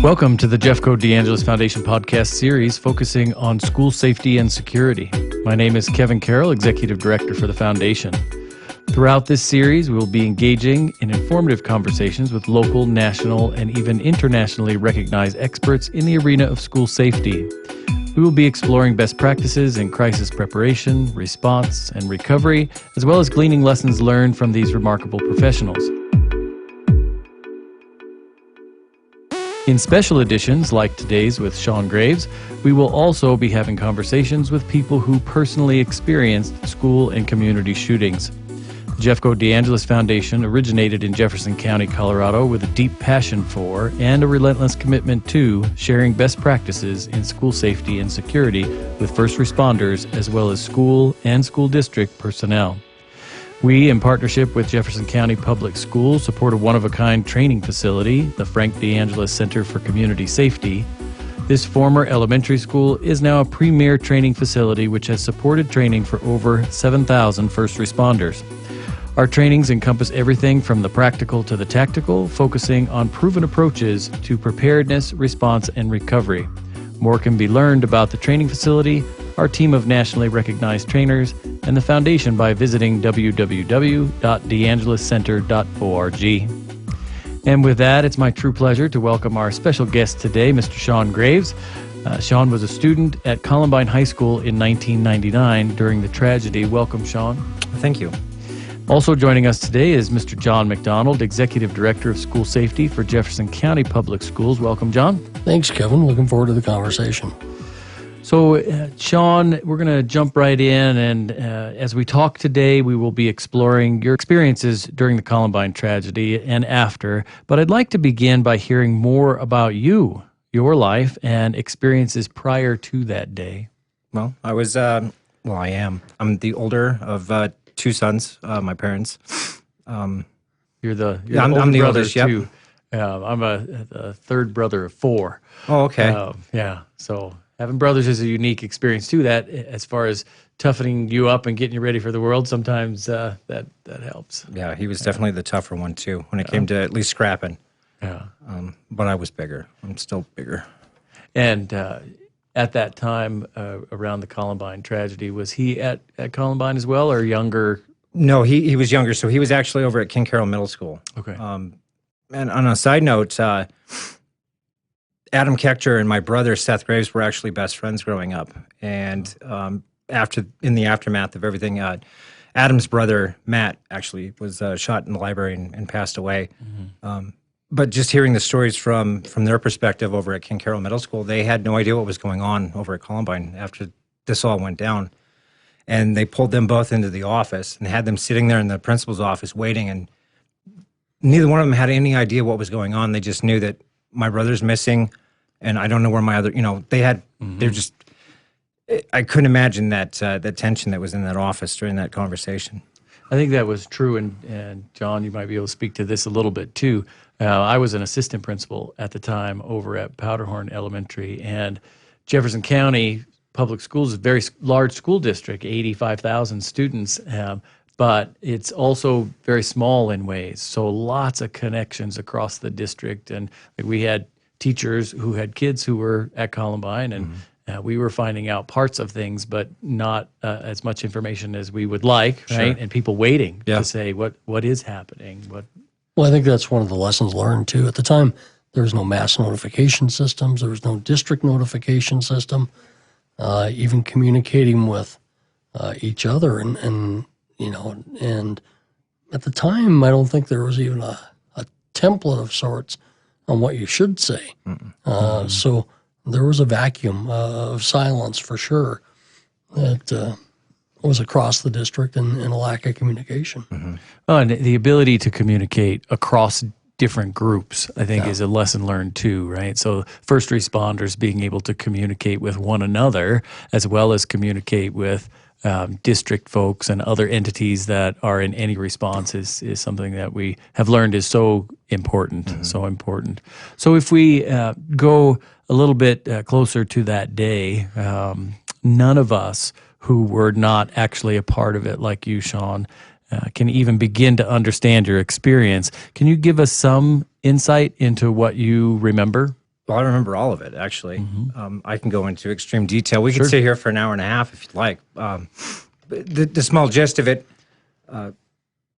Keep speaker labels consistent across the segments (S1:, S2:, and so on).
S1: Welcome to the Jeffco DeAngelis Foundation podcast series focusing on school safety and security. My name is Kevin Carroll, Executive Director for the Foundation. Throughout this series, we will be engaging in informative conversations with local, national, and even internationally recognized experts in the arena of school safety. We will be exploring best practices in crisis preparation, response, and recovery, as well as gleaning lessons learned from these remarkable professionals. In special editions like today's with Sean Graves, we will also be having conversations with people who personally experienced school and community shootings. The Jeffco DeAngelis Foundation originated in Jefferson County, Colorado, with a deep passion for and a relentless commitment to sharing best practices in school safety and security with first responders as well as school and school district personnel. We, in partnership with Jefferson County Public Schools, support a one-of-a-kind training facility, the Frank DeAngelis Center for Community Safety. This former elementary school is now a premier training facility which has supported training for over 7,000 first responders. Our trainings encompass everything from the practical to the tactical, focusing on proven approaches to preparedness, response, and recovery. More can be learned about the training facility, our team of nationally recognized trainers, and the Foundation by visiting www.deangeliscenter.org. And with that, it's my true pleasure to welcome our special guest today, Mr. Sean Graves. Sean was a student at Columbine High School in 1999 during the tragedy. Welcome, Sean.
S2: Thank you.
S1: Also joining us today is Mr. John McDonald, Executive Director of School Safety for Jefferson County Public Schools. Welcome, John.
S3: Thanks, Kevin. Looking forward to the conversation.
S1: So, Sean, we're going to jump right in, and as we talk today, we will be exploring your experiences during the Columbine tragedy and after, but I'd like to begin by hearing more about you, your life, and experiences prior to that day.
S2: Well, I am. I'm the older of two sons, my parents.
S1: I'm
S2: the
S1: brother
S2: oldest, yep.
S1: Too. I'm a third brother of four.
S2: Oh, okay.
S1: So having brothers is a unique experience too. That as far as toughening you up and getting you ready for the world, sometimes that helps.
S2: Yeah, he was definitely the tougher one too when it came to at least scrapping.
S1: Yeah.
S2: But I was bigger. I'm still bigger.
S1: And at that time, around the Columbine tragedy, was he at Columbine as well, or younger?
S2: No, he was younger. So he was actually over at King Carroll Middle School.
S1: Okay.
S2: And on a side note, Adam Kechter and my brother Seth Graves were actually best friends growing up. And in the aftermath of everything, Adam's brother Matt actually was shot in the library and passed away. Mm-hmm. But just hearing the stories from their perspective over at King Carroll Middle School, they had no idea what was going on over at Columbine after this all went down. And they pulled them both into the office and had them sitting there in the principal's office waiting. And neither one of them had any idea what was going on. They just knew that my brother's missing, and I don't know where my other, they had, they're just, I couldn't imagine that tension that was in that office during that conversation.
S1: I think that was true, and John, you might be able to speak to this a little bit too. I was an assistant principal at the time over at Powderhorn Elementary, and Jefferson County Public Schools is a very large school district, 85,000 students, but it's also very small in ways, so lots of connections across the district, and we had teachers who had kids who were at Columbine, and we were finding out parts of things, but not as much information as we would like, right?
S2: Sure.
S1: And people waiting to say what is happening.
S3: Well, I think that's one of the lessons learned, too. At the time, there was no mass notification systems. There was no district notification system, even communicating with each other. And at the time, I don't think there was even a template of sorts on what you should say. So there was a vacuum of silence for sure that was across the district and a lack of communication.
S1: Mm-hmm. Oh, and the ability to communicate across different groups, I think, is a lesson learned too, right? So first responders being able to communicate with one another as well as communicate with district folks and other entities that are in any response is something that we have learned is so important, so important. So if we go a little bit closer to that day, none of us who were not actually a part of it, like you, Sean, can even begin to understand your experience. Can you give us some insight into what you remember?
S2: Well, I remember all of it, actually. I can go into extreme detail. We could sit here for an hour and a half if you'd like. The small gist of it,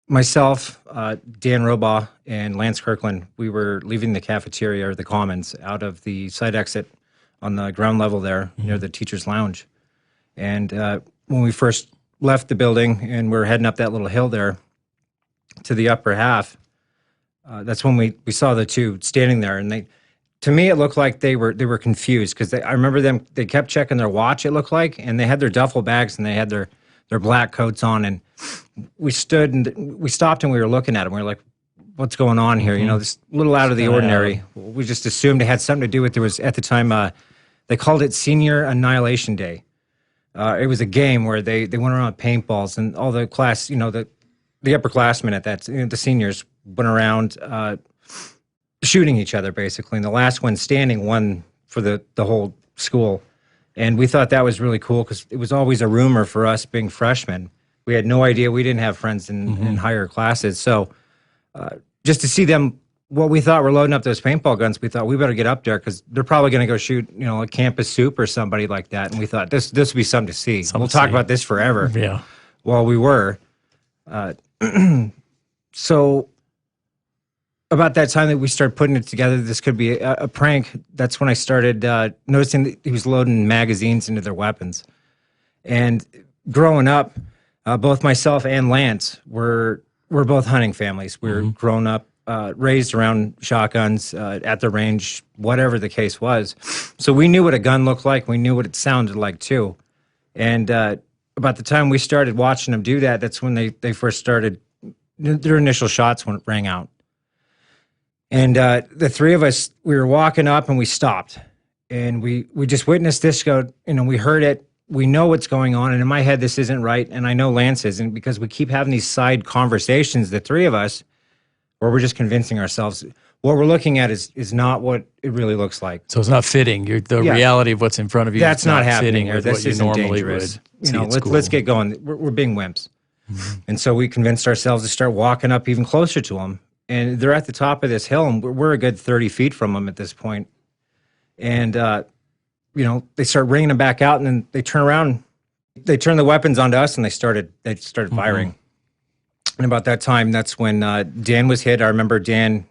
S2: myself, Dan Robaugh, and Lance Kirkland, we were leaving the cafeteria or the commons out of the side exit on the ground level there near the teacher's lounge. And when we first left the building and we're heading up that little hill there to the upper half, that's when we saw the two standing there. And to me, it looked like they were confused because I remember them, they kept checking their watch, it looked like, and they had their duffel bags and they had their black coats on. And we stopped and we were looking at them. We were like, what's going on here? You know, this little out of the ordinary. We just assumed it had something to do with, there was at the time, they called it Senior Annihilation Day. It was a game where they went around with paintballs and all the class, you know, the upperclassmen at that, you know, the seniors went around shooting each other basically. And the last one standing won for the whole school. And we thought that was really cool because it was always a rumor for us being freshmen. We had no idea. We didn't have friends in higher classes. So just to see them, what we thought were loading up those paintball guns, we thought we better get up there because they're probably going to go shoot, you know, a campus soup or somebody like that. And we thought this would be something to see. We'll talk about this forever.
S1: Yeah.
S2: Well, we were. So about that time that we started putting it together, this could be a prank. That's when I started noticing that he was loading magazines into their weapons. And growing up, both myself and Lance were both hunting families. We were grown up, raised around shotguns at the range, whatever the case was. So we knew what a gun looked like. We knew what it sounded like too. And about the time we started watching them do that, that's when they first started, their initial shots rang out. And the three of us, we were walking up and we stopped. And we just witnessed this go, you know, we heard it. We know what's going on. And in my head, this isn't right. And I know Lance isn't because we keep having these side conversations, the three of us, where we're just convincing ourselves what we're looking at is not what it really looks like.
S1: So it's not fitting. The reality of what's in front of you
S2: that's
S1: is not
S2: happening
S1: fitting
S2: here.
S1: with
S2: This
S1: what you
S2: isn't
S1: normally
S2: dangerous.
S1: would.
S2: You know, let's get going. We're being wimps. And so we convinced ourselves to start walking up even closer to them. And they're at the top of this hill, and we're a good 30 feet from them at this point. And, you know, they start ringing them back out, and then they turn around. They turned the weapons onto us, and they started firing. And about that time, that's when Dan was hit. I remember Dan,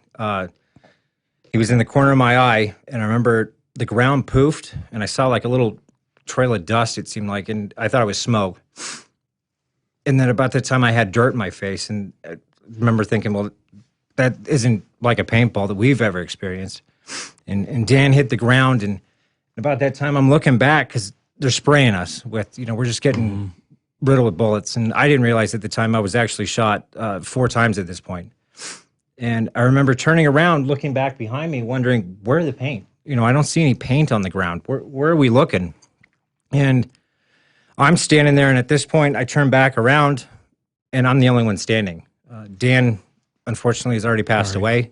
S2: he was in the corner of my eye, and I remember the ground poofed, and I saw like a little trail of dust, it seemed like, and I thought it was smoke. And then about that time, I had dirt in my face, and I remember thinking, well, that isn't like a paintball that we've ever experienced. And Dan hit the ground, and about that time, I'm looking back because they're spraying us with, you know, we're just getting riddled with bullets. And I didn't realize at the time I was actually shot 4 times at this point. And I remember turning around, looking back behind me, wondering, where's the paint? You know, I don't see any paint on the ground. Where are we looking? And I'm standing there, and at this point, I turn back around, and I'm the only one standing. Dan, unfortunately, has already passed away,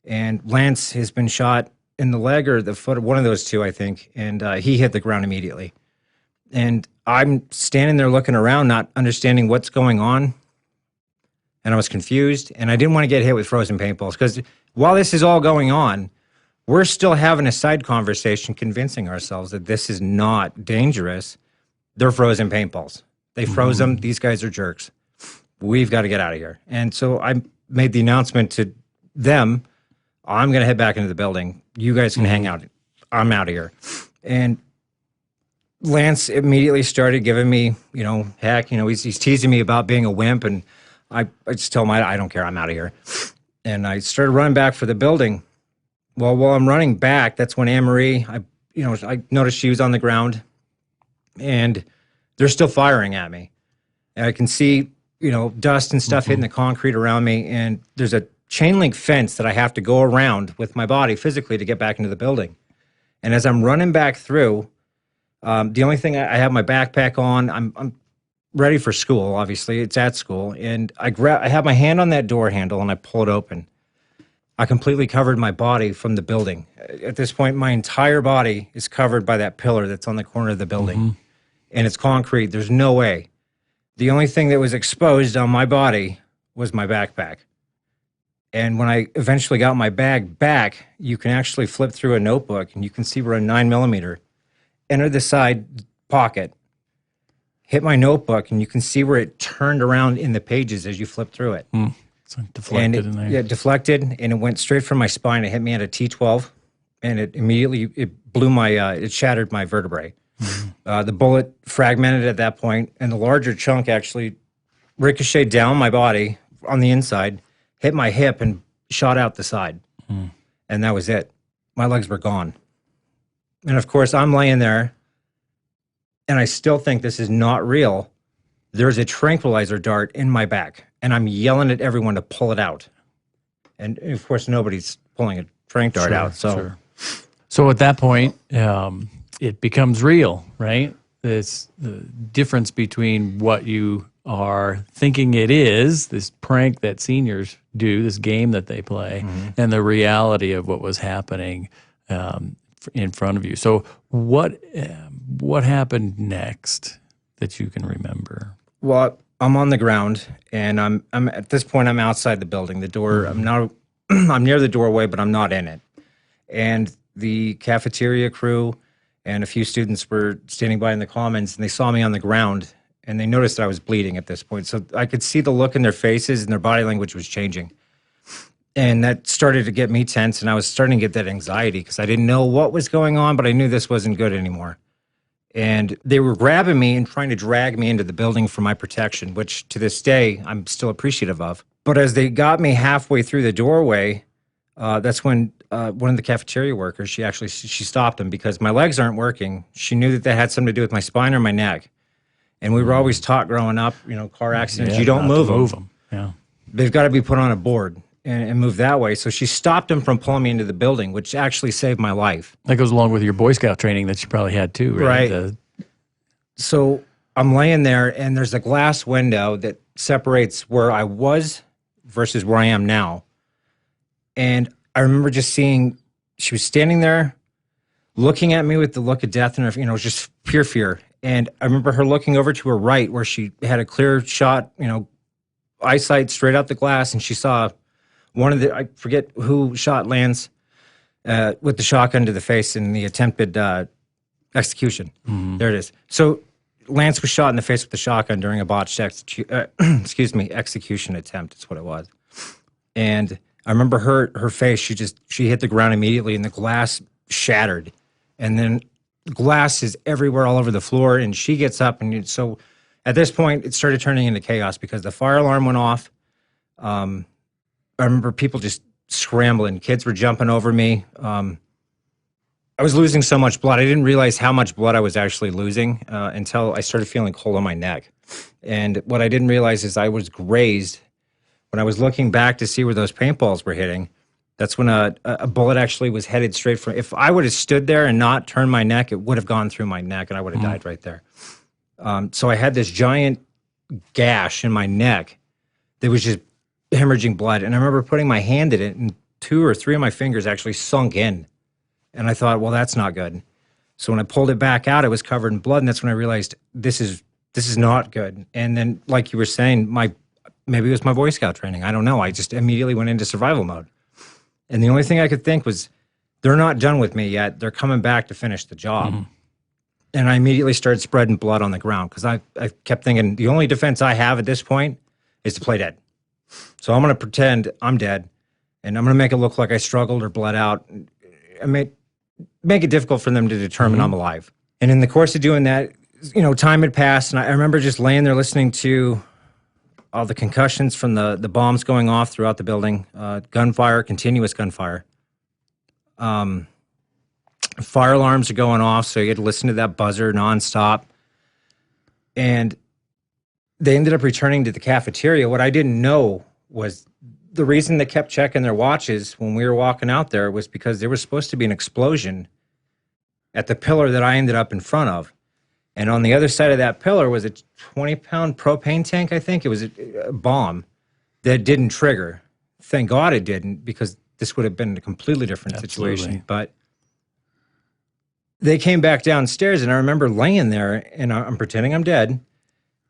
S2: and Lance has been shot in the leg or the foot, one of those two, I think, and he hit the ground immediately. And I'm standing there looking around, not understanding what's going on, and I was confused, and I didn't want to get hit with frozen paintballs, because while this is all going on, we're still having a side conversation convincing ourselves that this is not dangerous. They're frozen paintballs. They froze them. These guys are jerks. We've got to get out of here. And so I made the announcement to them, I'm going to head back into the building. You guys can hang out. I'm out of here. And Lance immediately started giving me, you know, heck, you know, he's teasing me about being a wimp. And I just tell him, I don't care. I'm out of here. And I started running back for the building. Well, while I'm running back, that's when Anne-Marie, I noticed she was on the ground. And they're still firing at me. And I can see, you know, dust and stuff hitting the concrete around me. And there's a chain link fence that I have to go around with my body physically to get back into the building. And as I'm running back through, the only thing I have my backpack on, I'm ready for school, obviously. It's at school. And I have my hand on that door handle and I pull it open. I completely covered my body from the building. At this point, my entire body is covered by that pillar that's on the corner of the building. And it's concrete. There's no way. The only thing that was exposed on my body was my backpack. And when I eventually got my bag back, you can actually flip through a notebook and you can see where a 9mm entered the side pocket, hit my notebook, and you can see where it turned around in the pages as you flip through it.
S1: It's like deflected in there.
S2: Yeah, deflected, and it went straight from my spine. It hit me at a T12, and it immediately blew my it shattered my vertebrae. The bullet fragmented at that point, and the larger chunk actually ricocheted down my body on the inside, hit my hip, and shot out the side. And that was it. My legs were gone. And of course, I'm laying there, and I still think this is not real. There's a tranquilizer dart in my back, and I'm yelling at everyone to pull it out. And of course, nobody's pulling a tranq dart out.
S1: So at that point, it becomes real, right? It's the difference between what you are thinking it is, this prank that seniors do, this game that they play, and the reality of what was happening in front of you. So what happened next that you can remember?
S2: Well, I'm on the ground, and I'm at this point, I'm outside the building. The door, I'm near the doorway, but I'm not in it. And the cafeteria crew and a few students were standing by in the commons, and they saw me on the ground, and they noticed that I was bleeding at this point. So I could see the look in their faces, and their body language was changing. And that started to get me tense, and I was starting to get that anxiety because I didn't know what was going on, but I knew this wasn't good anymore. And they were grabbing me and trying to drag me into the building for my protection, which to this day, I'm still appreciative of. But as they got me halfway through the doorway, that's when one of the cafeteria workers, she stopped them because my legs aren't working. She knew that had something to do with my spine or my neck. And we were always taught growing up, car accidents, you don't move them.
S1: Yeah.
S2: They've got to be put on a board and move that way. So she stopped him from pulling me into the building, which actually saved my life.
S1: That goes along with your Boy Scout training that you probably had too, right?
S2: Right. So I'm laying there, and there's a glass window that separates where I was versus where I am now. And I remember just seeing, she was standing there looking at me with the look of death in her, it was just pure fear. And I remember her looking over to her right where she had a clear shot, eyesight straight out the glass, and she saw one of I forget who shot Lance with the shotgun to the face in the attempted execution. There it is. So Lance was shot in the face with the shotgun during a botched execution attempt. That's what it was. And I remember her face, she hit the ground immediately, and the glass shattered. And then glass is everywhere all over the floor, and she gets up, and so at this point, it started turning into chaos because the fire alarm went off. I remember people just scrambling. Kids were jumping over me. I was losing so much blood. I didn't realize how much blood I was actually losing until I started feeling cold on my neck. And what I didn't realize is I was grazed. When I was looking back to see where those paintballs were hitting, that's when a bullet actually was headed straight from. If I would have stood there and not turned my neck, it would have gone through my neck, and I would have died right there. So I had this giant gash in my neck that was just hemorrhaging blood. And I remember putting my hand in it, and 2 or 3 of my fingers actually sunk in. And I thought, well, that's not good. So when I pulled it back out, it was covered in blood, and that's when I realized this is not good. And then, like you were saying, maybe it was my Boy Scout training. I don't know. I just immediately went into survival mode. And the only thing I could think was, they're not done with me yet. They're coming back to finish the job. And I immediately started spreading blood on the ground because I kept thinking, the only defense I have at this point is to play dead. So I'm going to pretend I'm dead, and I'm going to make it look like I struggled or bled out. I make it difficult for them to determine I'm alive. And in the course of doing that, time had passed, and I remember just laying there listening to all the concussions from the bombs going off throughout the building, gunfire, continuous gunfire. Fire alarms are going off, so you had to listen to that buzzer nonstop. And they ended up returning to the cafeteria. What I didn't know was the reason they kept checking their watches when we were walking out there was because there was supposed to be an explosion at the pillar that I ended up in front of. And on the other side of that pillar was a 20-pound propane tank, I think. It was a bomb that didn't trigger. Thank God it didn't, because this would have been a completely different situation. But they came back downstairs, and I remember laying there, and I'm pretending I'm dead.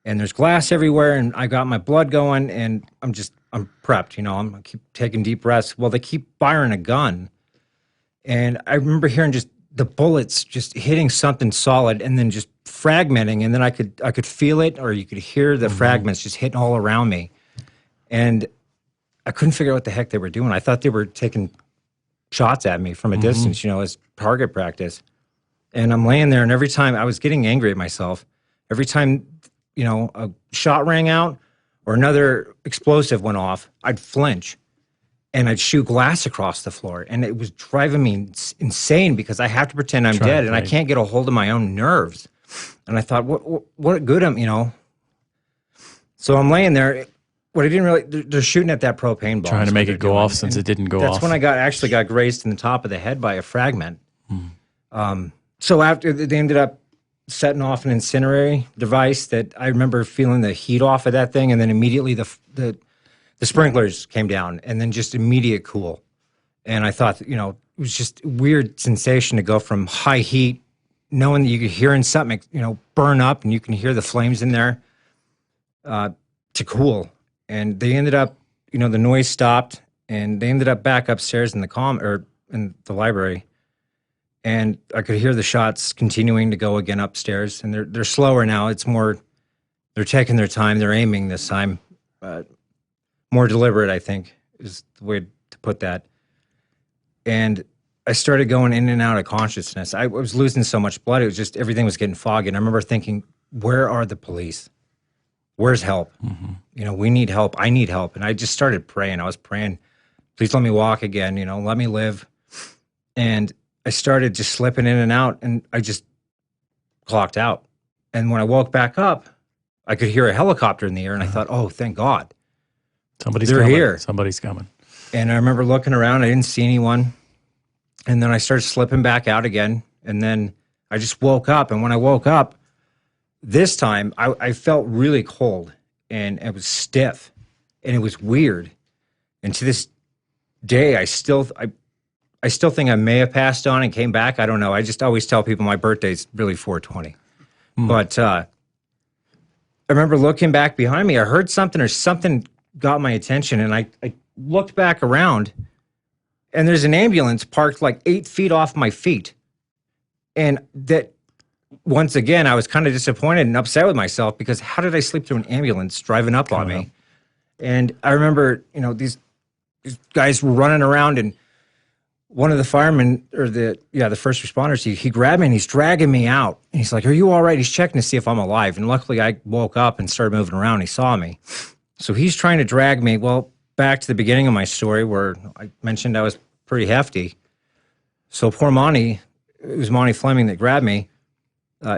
S2: and there's glass everywhere, and I got my blood going, and I'm prepped, I keep taking deep breaths. Well, they keep firing a gun, and I remember hearing just the bullets just hitting something solid and then just fragmenting, and then I could feel it, or you could hear the fragments just hitting all around me. And I couldn't figure out what the heck they were doing. I thought they were taking shots at me from a distance, as target practice. And I'm laying there, and every time I was getting angry at myself, every time, a shot rang out or another explosive went off, I'd flinch and I'd shoot glass across the floor. And it was driving me insane because I have to pretend I'm dead and I can't get a hold of my own nerves. And I thought, what good am. So I'm laying there. What I didn't really, they're shooting at that propane bomb.
S1: Trying to make it go off since it didn't go off.
S2: That's when I actually got grazed in the top of the head by a fragment. So after they ended up setting off an incendiary device that I remember feeling the heat off of that thing, and then immediately the sprinklers came down, and then just immediate cool. And I thought, it was just a weird sensation to go from high heat, knowing that you could hearing something, burn up, and you can hear the flames in there, to cool. And they ended up, the noise stopped, and they ended up back upstairs in in the library. And I could hear the shots continuing to go again upstairs, and they're slower now. It's more, they're taking their time. They're aiming this time, more deliberate, I think, is the way to put that. And I started going in and out of consciousness. I was losing so much blood. It was just, everything was getting foggy. And I remember thinking, where are the police? Where's help? We need help. I need help. And I just started praying. I was praying, please let me walk again, let me live. And I started just slipping in and out, and I just clocked out. And when I woke back up, I could hear a helicopter in the air, and I thought, oh, thank God.
S1: They're here. Somebody's coming.
S2: And I remember looking around. I didn't see anyone. And then I started slipping back out again. And then I just woke up. And when I woke up, this time I felt really cold, and it was stiff, and it was weird. And to this day, I still think I may have passed on and came back. I don't know. I just always tell people my birthday's really 4/20. But I remember looking back behind me. I heard something, or something got my attention, and I looked back around, and there's an ambulance parked like 8 feet off my feet. And that, once again, I was kind of disappointed and upset with myself, because how did I sleep through an ambulance driving up on me? And I remember, these guys were running around, and one of the firemen, or the first responders, he grabbed me and he's dragging me out. And he's like, are you all right? He's checking to see if I'm alive. And luckily I woke up and started moving around. He saw me. So he's trying to drag me. Well, back to the beginning of my story where I mentioned I was pretty hefty. So poor Monty, it was Monty Fleming that grabbed me.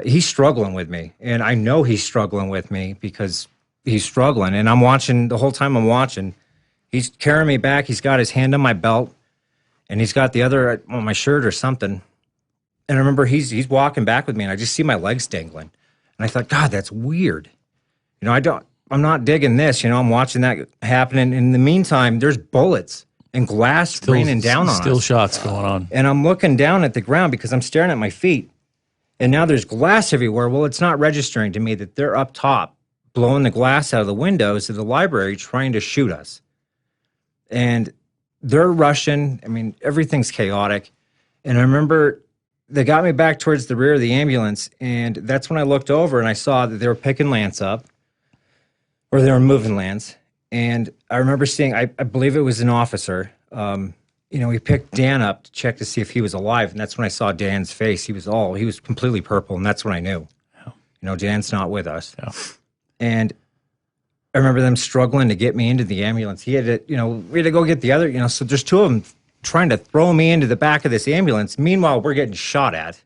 S2: He's struggling with me. And I know he's struggling with me because he's struggling. And I'm watching, the whole time I'm watching, he's carrying me back. He's got his hand on my belt, and he's got the other on my shirt or something. And I remember he's walking back with me, and I just see my legs dangling. And I thought, God, that's weird. I'm not digging this. I'm watching that happening. In the meantime, there's bullets and glass raining down on us.
S1: Still shots going on.
S2: And I'm looking down at the ground because I'm staring at my feet. And now there's glass everywhere. Well, it's not registering to me that they're up top, blowing the glass out of the windows of the library, trying to shoot us. And they're rushing. I mean, everything's chaotic. And I remember they got me back towards the rear of the ambulance, and that's when I looked over and I saw that they were picking Lance up, or they were moving Lance. And I remember seeing, I believe it was an officer, he picked Dan up to check to see if he was alive, and that's when I saw Dan's face. He was completely purple, and that's when I knew. Yeah. Dan's not with us. Yeah. And I remember them struggling to get me into the ambulance. We had to go get the other, so there's two of them trying to throw me into the back of this ambulance. Meanwhile, we're getting shot at.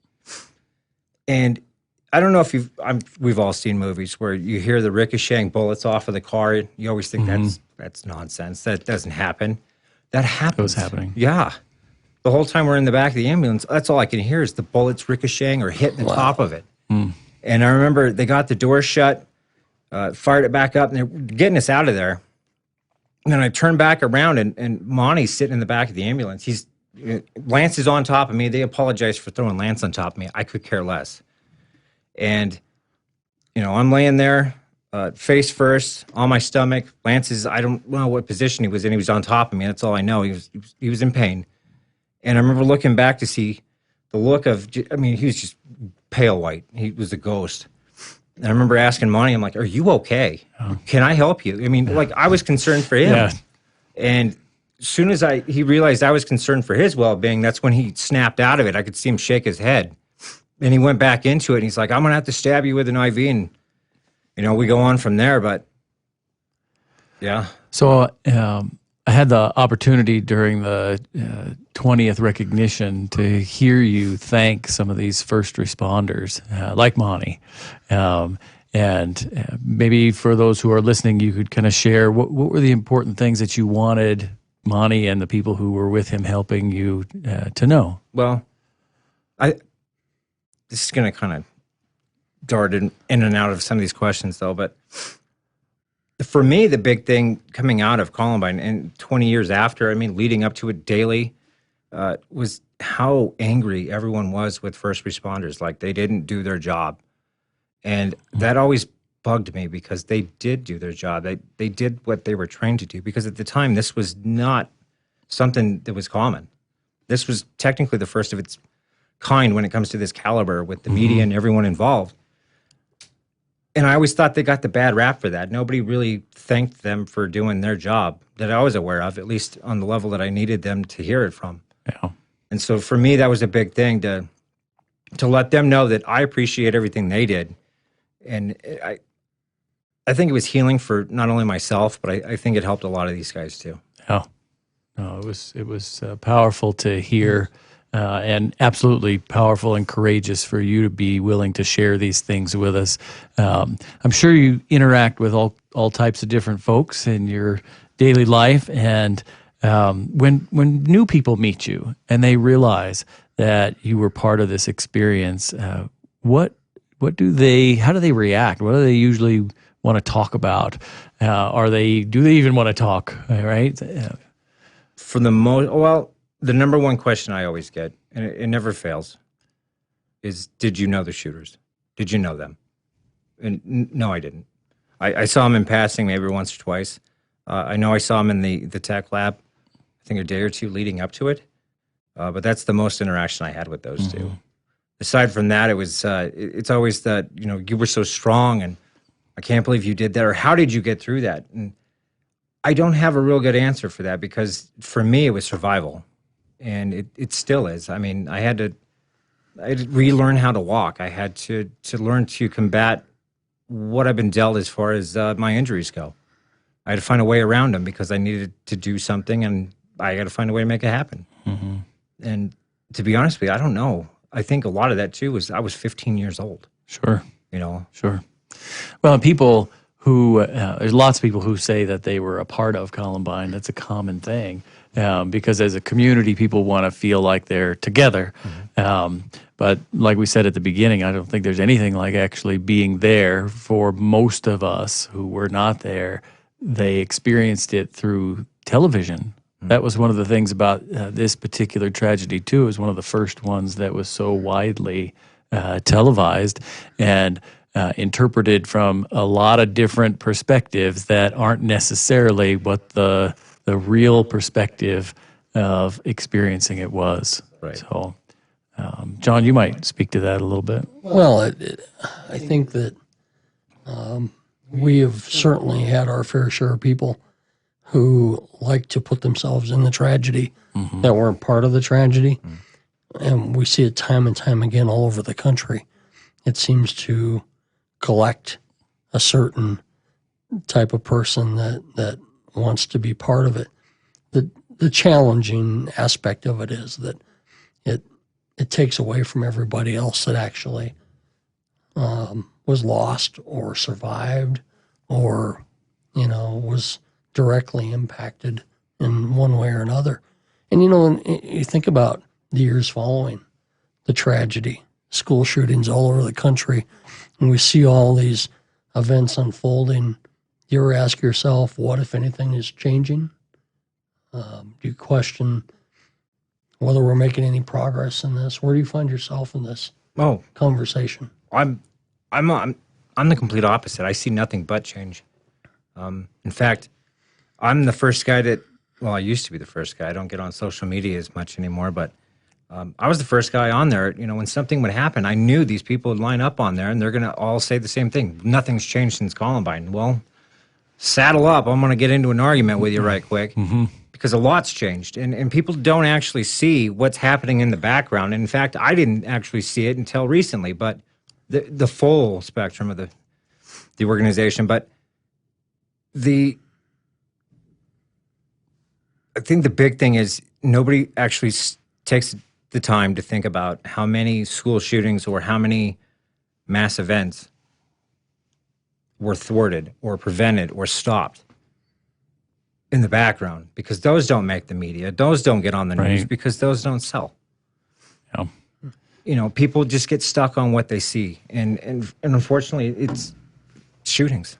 S2: And I don't know if we've all seen movies where you hear the ricocheting bullets off of the car. You always think that's nonsense. That doesn't happen. That happens.
S1: It was happening.
S2: Yeah. The whole time we're in the back of the ambulance, that's all I can hear is the bullets ricocheting or hitting the top of it. And I remember they got the door shut, fired it back up, and they're getting us out of there. And then I turned back around, and Monty's sitting in the back of the ambulance. Lance is on top of me. They apologized for throwing Lance on top of me. I could care less. And, I'm laying there. face first on my stomach. Lance's, I don't know what position he was in. He was on top of me. That's all I know. He was in pain. And I remember looking back to see the look of, I mean, he was just pale white. He was a ghost. And I remember asking Monty, I'm like, are you okay? Can I help you? I mean, like, I was concerned for him.
S1: Yeah.
S2: And as soon as he realized I was concerned for his well-being, that's when he snapped out of it. I could see him shake his head. And he went back into it, and he's like, I'm going to have to stab you with an IV. And, you know, we go on from there, but yeah.
S1: So I had the opportunity during the 20th recognition to hear you thank some of these first responders, like Monty. And maybe for those who are listening, you could kind of share what were the important things that you wanted Monty and the people who were with him helping you to know?
S2: Well, this is going to kind of dart in and out of some of these questions, though, but for me, the big thing coming out of Columbine and 20 years after, I mean, leading up to it daily, was how angry everyone was with first responders. Like, they didn't do their job. And that always bugged me because they did do their job. They did what they were trained to do, because at the time, this was not something that was common. This was technically the first of its kind when it comes to this caliber, with the media and everyone involved. And I always thought they got the bad rap for that. Nobody really thanked them for doing their job that I was aware of, at least on the level that I needed them to hear it from.
S1: Yeah.
S2: And so for me, that was a big thing to let them know that I appreciate everything they did. And I think it was healing for not only myself, but I think it helped a lot of these guys too.
S1: Yeah. No, it was powerful to hear. And absolutely powerful and courageous for you to be willing to share these things with us. I'm sure you interact with all types of different folks in your daily life, and when new people meet you and they realize that you were part of this experience, how do they react? What do they usually want to talk about? Do they even want to talk? Right?
S2: For the number one question I always get, and it never fails, is, did you know the shooters? Did you know them? And no, I didn't. I saw them in passing maybe once or twice. I know I saw them in the tech lab, I think a day or two leading up to it. But that's the most interaction I had with those two. Aside from that, it's always that, you know, you were so strong and I can't believe you did that, or how did you get through that? And I don't have a real good answer for that, because for me, it was survival. And it still is. I mean, I had to relearn how to walk. I had to learn to combat what I've been dealt as far as my injuries go. I had to find a way around them because I needed to do something, and I got to find a way to make it happen. And to be honest with you, I don't know. I think a lot of that too was I was 15 years old.
S1: Sure.
S2: You know?
S1: Sure. Well, people who, there's lots of people who say that they were a part of Columbine. That's a common thing. Because as a community, people want to feel like they're together. But like we said at the beginning, I don't think there's anything like actually being there. For most of us who were not there, they experienced it through television. That was one of the things about this particular tragedy, too. It was one of the first ones that was so widely televised and interpreted from a lot of different perspectives that aren't necessarily what the real perspective of experiencing it was.
S2: Right.
S1: So, John, you might speak to that a little bit.
S3: Well, I think that we have certainly had our fair share of people who like to put themselves in the tragedy that weren't part of the tragedy. And we see it time and time again all over the country. It seems to collect a certain type of person that wants to be part of it. The challenging aspect of it is that it takes away from everybody else that actually was lost or survived or, you know, was directly impacted in one way or another. And, you know, when you think about the years following the tragedy, school shootings all over the country, and we see all these events unfolding, do you ever ask yourself, what, if anything, is changing? Do you question whether we're making any progress in this? Where do you find yourself in this conversation?
S2: I'm I'm the complete opposite. I see nothing but change. In fact, I'm the first guy I used to be the first guy. I don't get on social media as much anymore, but I was the first guy on there. When something would happen, I knew these people would line up on there and they're going to all say the same thing. Nothing's changed since Columbine. Well, saddle up. I'm going to get into an argument with you right quick because a lot's changed. And people don't actually see what's happening in the background. And in fact, I didn't actually see it until recently, but the full spectrum of the organization. But I think the big thing is nobody actually takes the time to think about how many school shootings or how many mass events were thwarted or prevented or stopped in the background, because those don't make the media. Those don't get on the news because those don't sell.
S1: Yeah.
S2: People just get stuck on what they see. And unfortunately, it's shootings.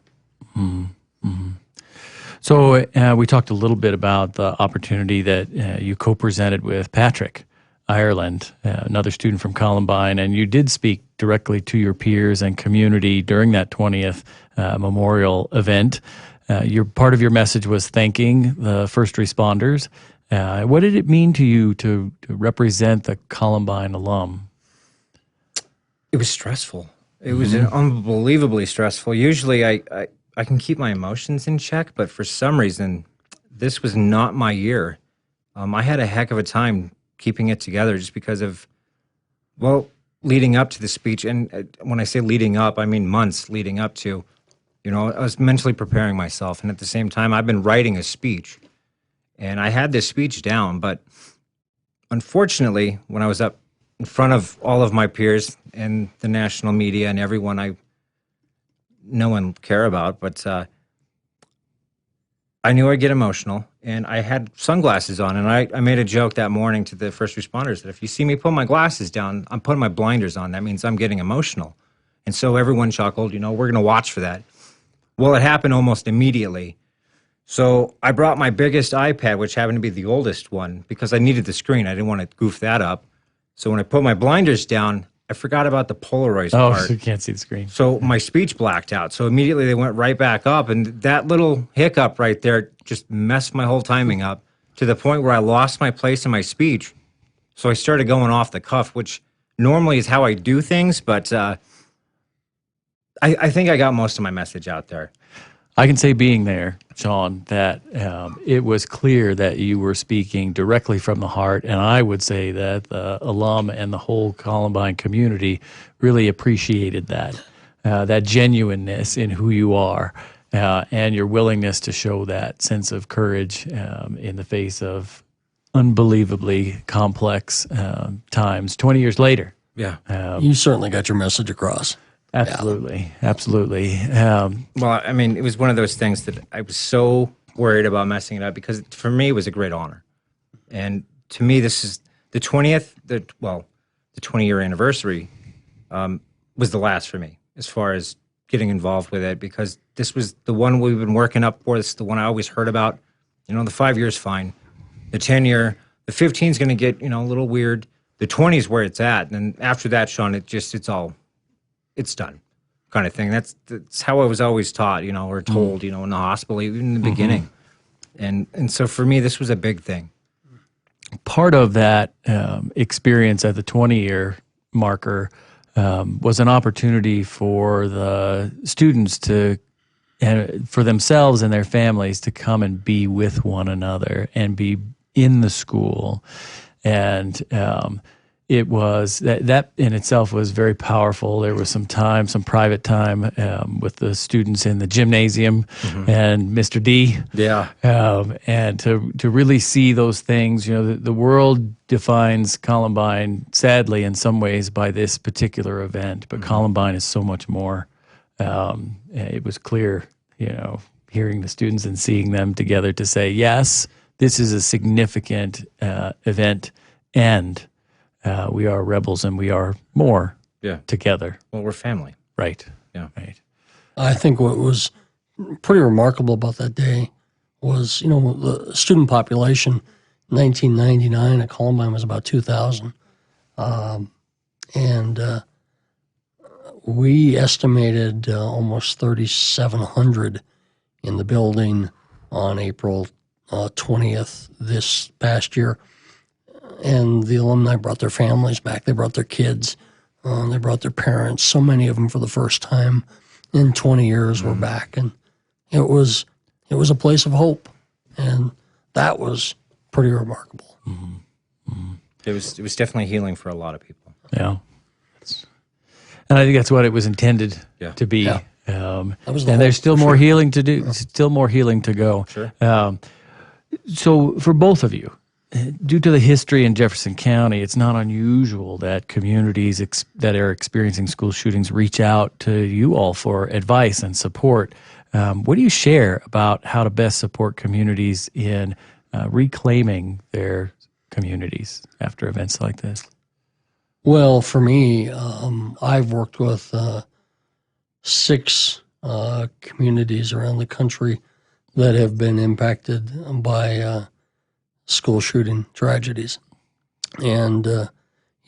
S1: So we talked a little bit about the opportunity that you co-presented with Patrick Ireland, another student from Columbine, and you did speak directly to your peers and community during that 20th memorial event. Part of your message was thanking the first responders. What did it mean to you to represent the Columbine alum?
S2: It was stressful. It was unbelievably stressful. Usually I can keep my emotions in check, but for some reason, this was not my year. I had a heck of a time keeping it together just because of, leading up to the speech. And when I say leading up, I mean months leading up to, I was mentally preparing myself. And at the same time, I've been writing a speech. And I had this speech down, but unfortunately, when I was up in front of all of my peers and the national media and everyone no one care about, but I knew I'd get emotional, and I had sunglasses on, and I made a joke that morning to the first responders that if you see me put my glasses down, I'm putting my blinders on. That means I'm getting emotional. And so everyone chuckled, we're going to watch for that. Well, it happened almost immediately. So I brought my biggest iPad, which happened to be the oldest one, because I needed the screen. I didn't want to goof that up. So when I put my blinders down, I forgot about the Polaroid part.
S1: So you can't see the screen.
S2: So my speech blacked out. So immediately they went right back up. And that little hiccup right there just messed my whole timing up to the point where I lost my place in my speech. So I started going off the cuff, which normally is how I do things. But I think I got most of my message out there.
S1: I can say, being there, Sean, that it was clear that you were speaking directly from the heart, and I would say that the alum and the whole Columbine community really appreciated that genuineness in who you are, and your willingness to show that sense of courage in the face of unbelievably complex times 20 years later.
S2: Yeah.
S3: You certainly got your message across.
S1: Absolutely. Absolutely.
S2: Well, I mean, it was one of those things that I was so worried about messing it up, because for me, it was a great honor. And to me, this is the 20th, the 20-year anniversary was the last for me as far as getting involved with it, because this was the one we've been working up for. This is the one I always heard about. The 5 years, fine. The 10-year, the 15 is going to get, a little weird. The 20 is where it's at. And after that, Sean, it's done kind of thing. That's how I was always taught, or told, in the hospital, even in the beginning. And so for me, this was a big thing.
S1: Part of that experience at the 20-year marker was an opportunity for the students for themselves and their families to come and be with one another and be in the school. And it was that in itself was very powerful. There was some private time with the students in the gymnasium and Mr. D.
S2: Yeah.
S1: And to really see those things, the world defines Columbine, sadly, in some ways by this particular event, but Columbine is so much more. It was clear, hearing the students and seeing them together to say, yes, this is a significant event, and we are rebels, and we are more together.
S2: Well, we're family.
S1: Right.
S2: Yeah.
S1: Right.
S3: I think what was pretty remarkable about that day was, the student population in 1999 at Columbine was about 2,000. And we estimated almost 3,700 in the building on April 20th this past year. And the alumni brought their families back. They brought their kids. They brought their parents. So many of them for the first time in 20 years were back. And it was a place of hope. And that was pretty remarkable.
S2: It was definitely healing for a lot of people.
S1: Yeah. And I think that's what it was intended to be.
S3: Yeah.
S1: And
S3: was the
S1: there's
S3: hope,
S1: still
S3: for
S1: more
S3: sure.
S1: healing to do, still more healing to go.
S2: Sure.
S1: So for both of you, due to the history in Jefferson County, it's not unusual that communities that are experiencing school shootings reach out to you all for advice and support. What do you share about how to best support communities in reclaiming their communities after events like this?
S3: Well, for me, I've worked with 6 communities around the country that have been impacted by school shooting tragedies. And,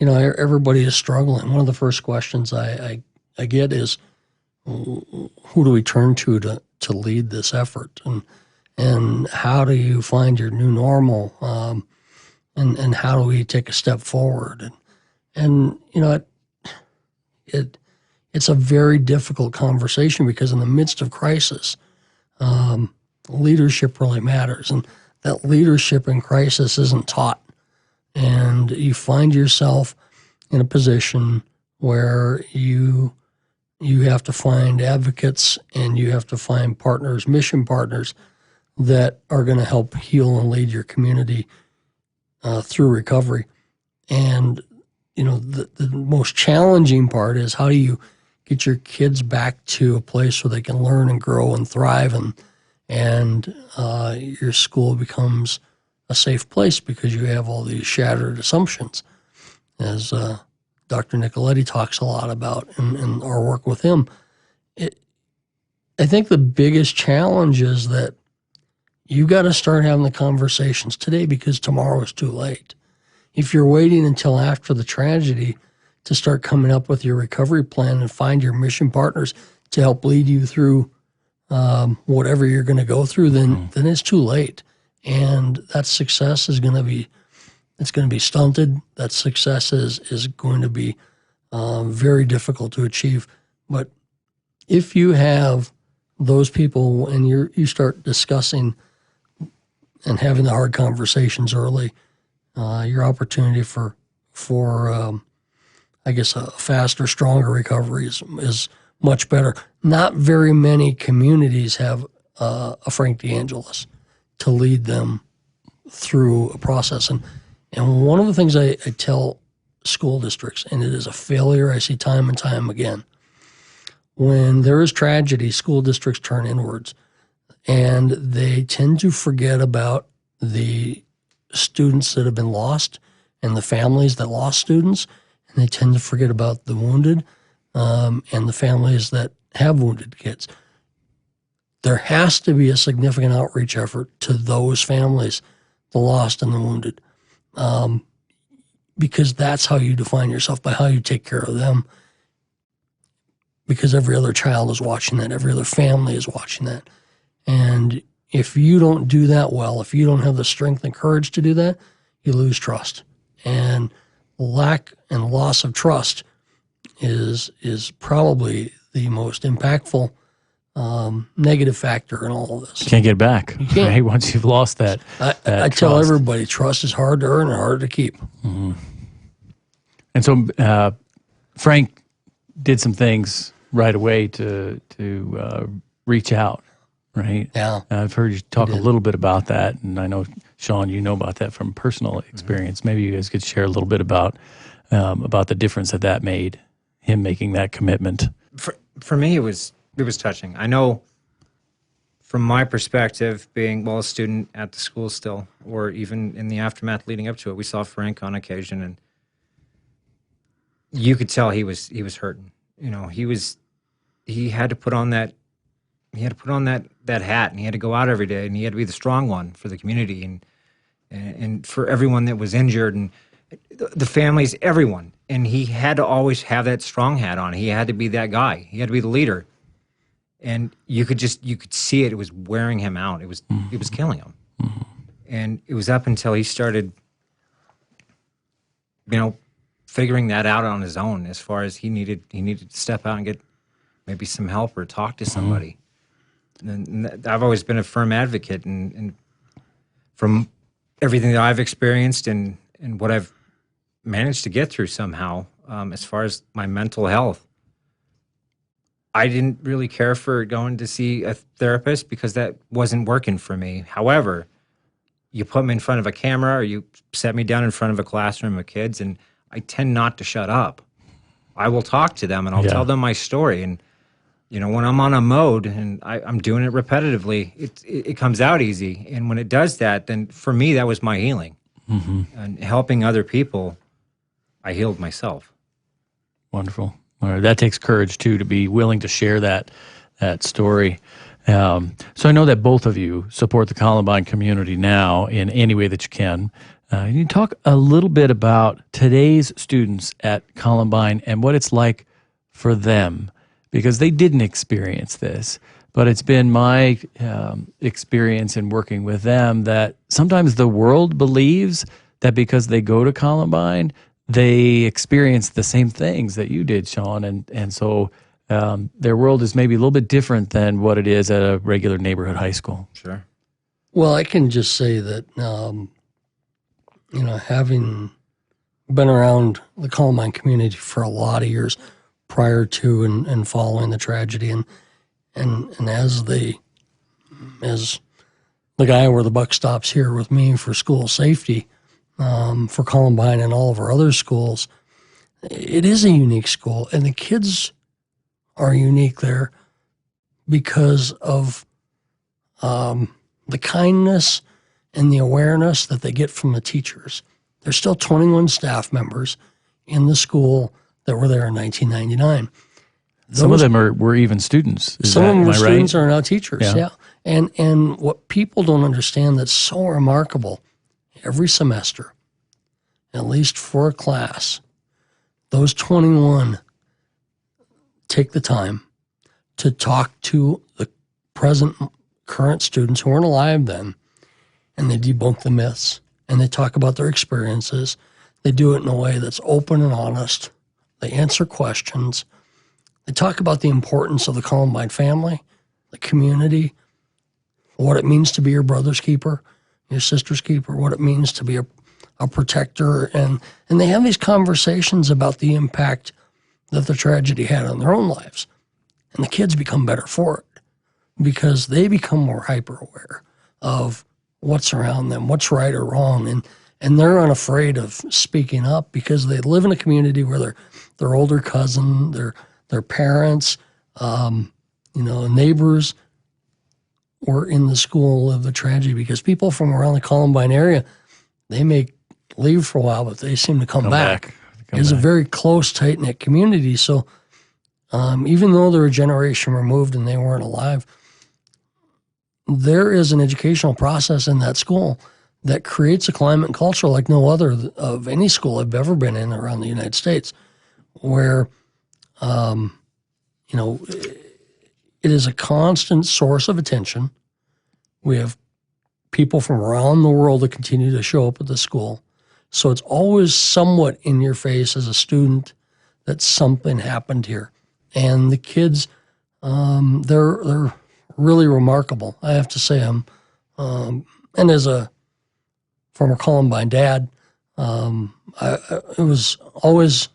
S3: everybody is struggling. One of the first questions I get is, who do we turn to lead this effort? And how do you find your new normal? And how do we take a step forward? And it's a very difficult conversation because in the midst of crisis, leadership really matters. And that leadership in crisis isn't taught. And you find yourself in a position where you have to find advocates and you have to find partners, mission partners, that are going to help heal and lead your community through recovery. And, the most challenging part is how do you get your kids back to a place where they can learn and grow and thrive, and your school becomes a safe place because you have all these shattered assumptions, as Dr. Nicoletti talks a lot about in our work with him. I think the biggest challenge is that you got to start having the conversations today because tomorrow is too late. If you're waiting until after the tragedy to start coming up with your recovery plan and find your mission partners to help lead you through whatever you're going to go through, then it's too late. And that success is going to be stunted. That success is going to be very difficult to achieve. But if you have those people and you start discussing and having the hard conversations early, your opportunity for I guess a faster, stronger recovery is much better. Not very many communities have a Frank DeAngelis to lead them through a process. And one of the things I tell school districts, and it is a failure I see time and time again, when there is tragedy, school districts turn inwards, and they tend to forget about the students that have been lost and the families that lost students, and they tend to forget about the wounded and the families that have wounded kids. There has to be a significant outreach effort to those families, the lost and the wounded, because that's how you define yourself, by how you take care of them, because every other child is watching that, every other family is watching that. And if you don't do that well, if you don't have the strength and courage to do that, you lose trust. And lack and loss of trust is probably the most impactful negative factor in all of this.
S1: You can't get it back.
S3: You can't.
S1: Right? Once you've lost that.
S3: I tell everybody, trust is hard to earn and hard to keep.
S1: Mm-hmm. And so Frank did some things right away to reach out, right?
S3: Yeah.
S1: I've heard you talk a little bit about that, and I know, Sean, you know about that from personal experience. Mm-hmm. Maybe you guys could share a little bit about the difference that made, him making that commitment.
S2: For me, it was touching. I know from my perspective, being, a student at the school still, or even in the aftermath leading up to it, we saw Frank on occasion, and you could tell he was hurting. He had to put on that hat, and he had to go out every day, and he had to be the strong one for the community and for everyone that was injured, and the families, everyone. and he had to always have that strong hat on. He had to be that guy. He had to be the leader. And you could see it. It was wearing him out. It was killing him. Mm-hmm. And it was up until he started, figuring that out on his own. As far as he needed to step out and get maybe some help or talk to somebody. Mm-hmm. And I've always been a firm advocate, and from everything that I've experienced and what I've managed to get through somehow, as far as my mental health, I didn't really care for going to see a therapist because that wasn't working for me. However, you put me in front of a camera or you set me down in front of a classroom of kids, and I tend not to shut up. I will talk to them and I'll tell them my story. And, when I'm on a mode and I'm doing it repetitively, it comes out easy. And when it does that, then for me, that was my healing. Mm-hmm. And helping other people, I healed myself.
S1: Wonderful. All right, that takes courage, too, to be willing to share that story. So I know that both of you support the Columbine community now in any way that you can. Can you talk a little bit about today's students at Columbine and what it's like for them? Because they didn't experience this, but it's been my experience in working with them that sometimes the world believes that because they go to Columbine, they experience the same things that you did, Sean, and so their world is maybe a little bit different than what it is at a regular neighborhood high school.
S2: Sure.
S3: Well, I can just say that, having been around the Columbine community for a lot of years prior to and following the tragedy, and as the guy where the buck stops here with me for school safety, for Columbine and all of our other schools, it is a unique school, and the kids are unique there because of the kindness and the awareness that they get from the teachers. There's still 21 staff members in the school that were there in 1999.
S1: Some of them were even students.
S3: Some of them were students are now teachers,
S1: yeah.
S3: And what people don't understand that's so remarkable, every semester, at least for a class, those 21 take the time to talk to the current students who weren't alive then, and they debunk the myths, and they talk about their experiences. They do it in a way that's open and honest. They answer questions. They talk about the importance of the Columbine family, the community, what it means to be your brother's keeper, your sister's keeper, what it means to be a protector. And they have these conversations about the impact that the tragedy had on their own lives. And the kids become better for it because they become more hyper-aware of what's around them, what's right or wrong. And they're unafraid of speaking up because they live in a community where their older cousin, their parents, neighbors were in the school of the tragedy, because people from around the Columbine area, they may leave for a while, but they seem to come back. It's a very close, tight-knit community. So even though they're a generation removed and they weren't alive, there is an educational process in that school that creates a climate and culture like no other of any school I've ever been in around the United States, where, it is a constant source of attention. We have people from around the world that continue to show up at the school. So it's always somewhat in your face as a student that something happened here. And the kids, they're really remarkable. I have to say, and as a former Columbine dad, it was always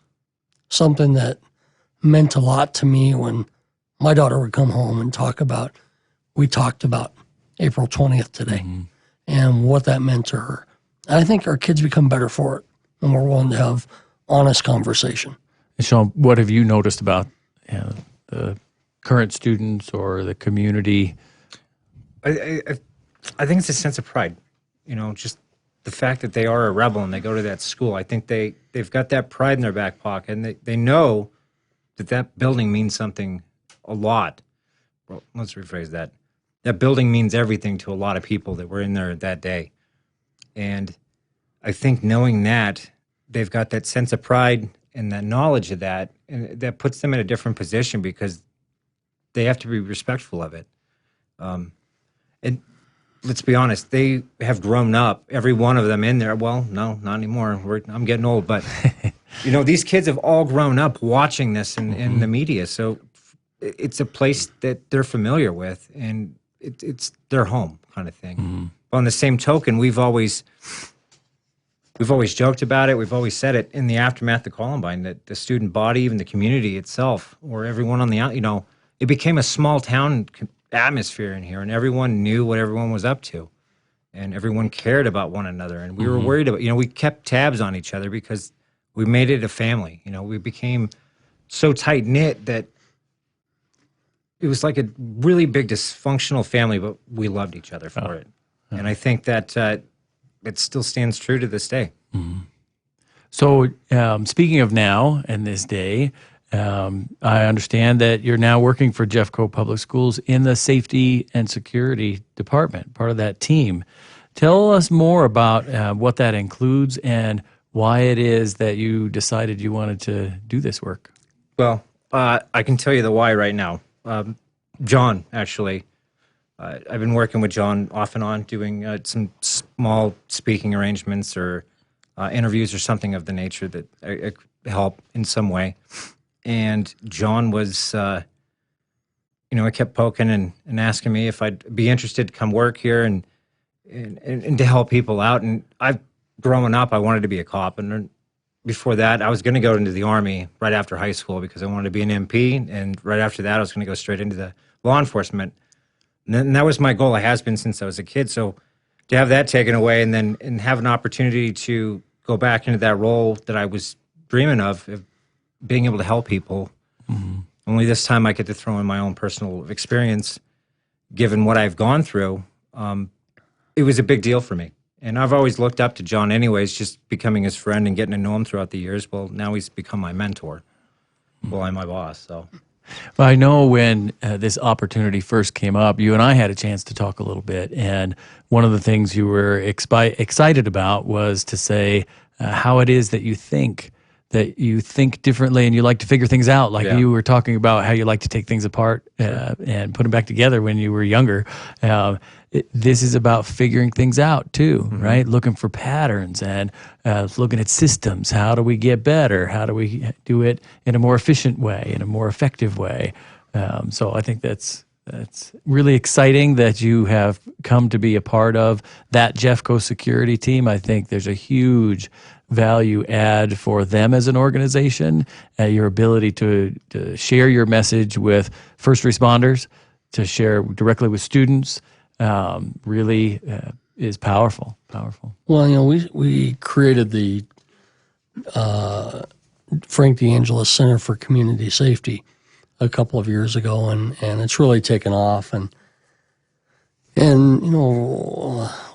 S3: something that meant a lot to me when my daughter would come home and we talked about April 20th today and what that meant to her. I think our kids become better for it when we're willing to have honest conversation.
S1: And Sean, what have you noticed about the current students or the community?
S2: I think it's a sense of pride, just the fact that they are a rebel and they go to that school. I think they've got that pride in their back pocket, and they know that building means something a lot. Well, let's rephrase that. That building means everything to a lot of people that were in there that day. And I think knowing that, they've got that sense of pride and that knowledge of that, and that puts them in a different position because they have to be respectful of it. And let's be honest, they have grown up, every one of them in there. Well, no, not anymore. I'm getting old, but these kids have all grown up watching this in the media. So it's a place that they're familiar with, and it's their home kind of thing. But on the same token, we've always joked about it. We've always said it in the aftermath of Columbine, that the student body, even the community itself, or everyone on the out, it became a small town atmosphere in here, and everyone knew what everyone was up to, and everyone cared about one another, and we were worried about, we kept tabs on each other because we made it a family. We became so tight knit that it was like a really big dysfunctional family, but we loved each other for it. And I think that it still stands true to this day.
S1: So speaking of now and this day, I understand that you're now working for Jeffco Public Schools in the Safety and Security Department, part of that team. Tell us more about what that includes and why it is that you decided you wanted to do this work.
S2: Well, I can tell you the why right now. John, actually, I've been working with John off and on, doing some small speaking arrangements or interviews or something of the nature that I help in some way. And John was, I kept poking and asking me if I'd be interested to come work here and to help people out. And growing up, I wanted to be a cop. And before that, I was going to go into the Army right after high school because I wanted to be an MP. And right after that, I was going to go straight into the law enforcement. And that was my goal. It has been since I was a kid. So to have that taken away and have an opportunity to go back into that role that I was dreaming of being able to help people. Only this time I get to throw in my own personal experience, given what I've gone through. It was a big deal for me. And I've always looked up to John anyways, just becoming his friend and getting to know him throughout the years. Well, now he's become my mentor. Well, I'm my boss, so.
S1: Well, I know when this opportunity first came up, you and I had a chance to talk a little bit, and one of the things you were excited about was to say how it is that you think differently and you like to figure things out. Like you were talking about how you like to take things apart and put them back together when you were younger. This is about figuring things out too, right? Looking for patterns and looking at systems. How do we get better? How do we do it in a more efficient way, in a more effective way? So I think that's really exciting that you have come to be a part of that Jeffco security team. I think there's a huge value add for them as an organization, your ability to share your message with first responders, to share directly with students, really is powerful.
S3: Well, we created the Frank DeAngelis Center for Community Safety a couple of years ago, and it's really taken off, and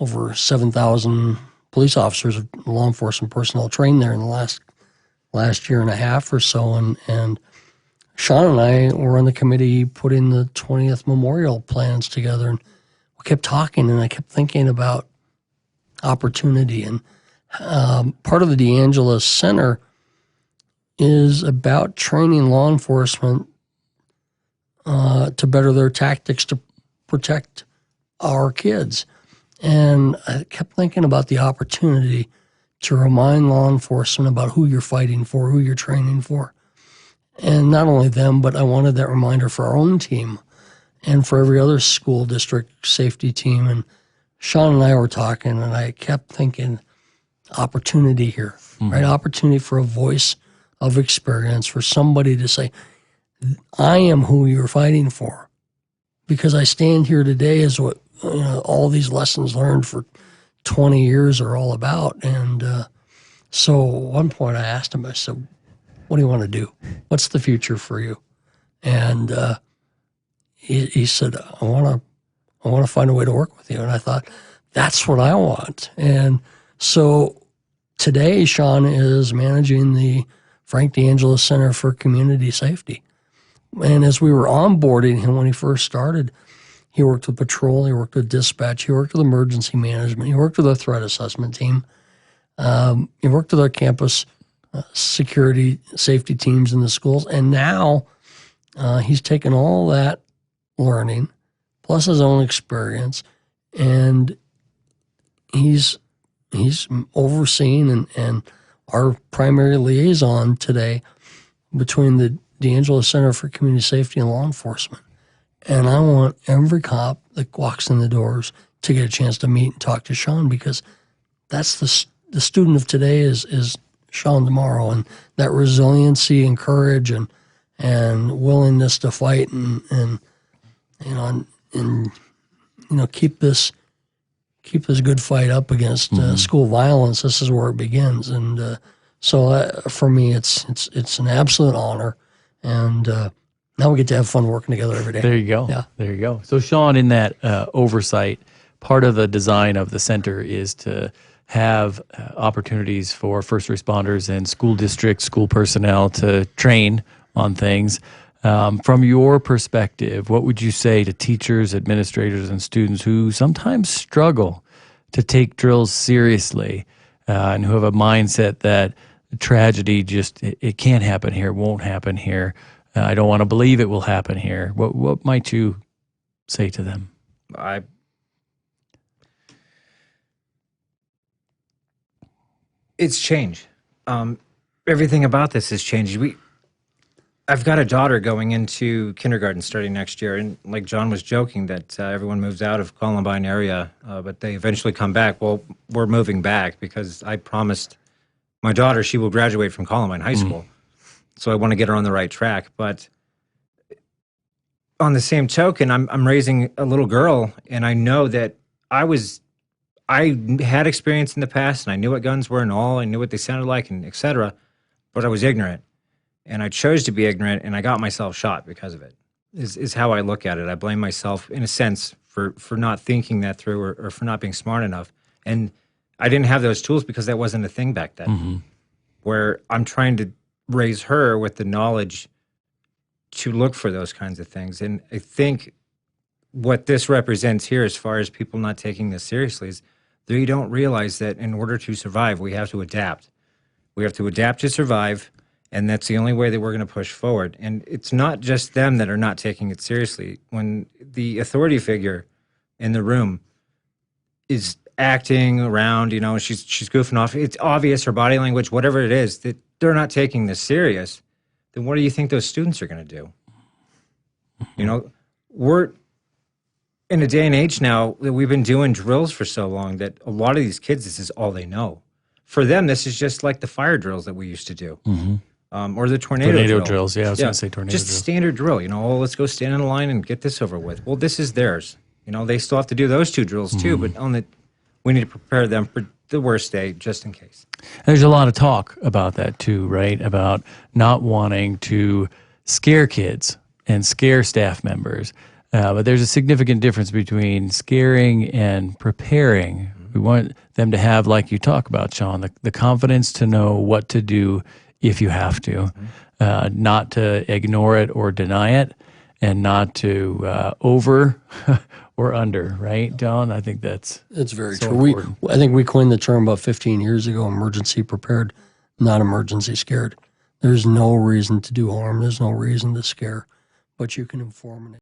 S3: over 7,000 police officers, law enforcement personnel trained there in the last year and a half or so, and Sean and I were on the committee putting the 20th memorial plans together, and we kept talking, and I kept thinking about opportunity, and part of the DeAngelis Center is about training law enforcement to better their tactics to protect our kids. And I kept thinking about the opportunity to remind law enforcement about who you're fighting for, who you're training for. And not only them, but I wanted that reminder for our own team and for every other school district safety team. And Sean and I were talking, and I kept thinking opportunity here, right? Opportunity for a voice of experience, for somebody to say, I am who you're fighting for. Because I stand here today as what all these lessons learned for 20 years are all about. And so at one point I asked him, I said, what do you want to do? What's the future for you? And he said, I want to find a way to work with you. And I thought, that's what I want. And so today, Sean is managing the Frank DeAngelis Center for Community Safety. And as we were onboarding him when he first started, he worked with patrol, he worked with dispatch, he worked with emergency management, he worked with our threat assessment team, he worked with our campus security, safety teams in the schools. And now he's taken all that learning, plus his own experience, and he's overseeing and our primary liaison today between the DeAngelis Center for Community Safety and Law Enforcement. And I want every cop that walks in the doors to get a chance to meet and talk to Sean, because that's the student of today is Sean tomorrow, and that resiliency and courage and willingness to fight and keep this good fight up against school violence. This is where it begins, and so for me, it's an absolute honor, and now we get to have fun working together every day.
S1: There you go.
S3: Yeah.
S1: There you go. So, Sean, in that oversight, part of the design of the center is to have opportunities for first responders and school districts, school personnel to train on things. From your perspective, what would you say to teachers, administrators, and students who sometimes struggle to take drills seriously and who have a mindset that tragedy just, it can't happen here, won't happen here, I don't want to believe it will happen here? What might you say to them?
S2: It's changed. Everything about this has changed. I've got a daughter going into kindergarten starting next year, and like John was joking that everyone moves out of Columbine area, but they eventually come back. Well, we're moving back because I promised my daughter she will graduate from Columbine High School, so I want to get her on the right track. But on the same token, I'm raising a little girl, and I know that I had experience in the past, and I knew what guns were and all. I knew what they sounded like, and et cetera, but I was ignorant. And I chose to be ignorant, and I got myself shot because of it, is how I look at it. I blame myself, in a sense, for not thinking that through or for not being smart enough. And I didn't have those tools because that wasn't a thing back then, where I'm trying to raise her with the knowledge to look for those kinds of things. And I think what this represents here, as far as people not taking this seriously, is they don't realize that in order to survive, we have to adapt. We have to adapt to survive, and that's the only way that we're going to push forward. And it's not just them that are not taking it seriously. When the authority figure in the room is acting around, she's goofing off, it's obvious, her body language, whatever it is, that they're not taking this serious, then what do you think those students are going to do? We're in a day and age now that we've been doing drills for so long that a lot of these kids, this is all they know. For them, this is just like the fire drills that we used to do. Or the tornado
S1: drills. Yeah, I was going to say tornado
S2: just
S1: drills.
S2: Just standard drill. Let's go stand in a line and get this over with. Well, this is theirs. They still have to do those two drills too, but we need to prepare them for the worst day just in case.
S1: There's a lot of talk about that too, right? About not wanting to scare kids and scare staff members. But there's a significant difference between scaring and preparing. We want them to have, like you talk about, Sean, the confidence to know what to do if you have to, not to ignore it or deny it, and not to over or under, right, John? I think it's
S3: very
S1: so
S3: true.
S1: important.
S3: I think we coined the term about 15 years ago, emergency prepared, not emergency scared. There's no reason to do harm. There's no reason to scare, but you can inform.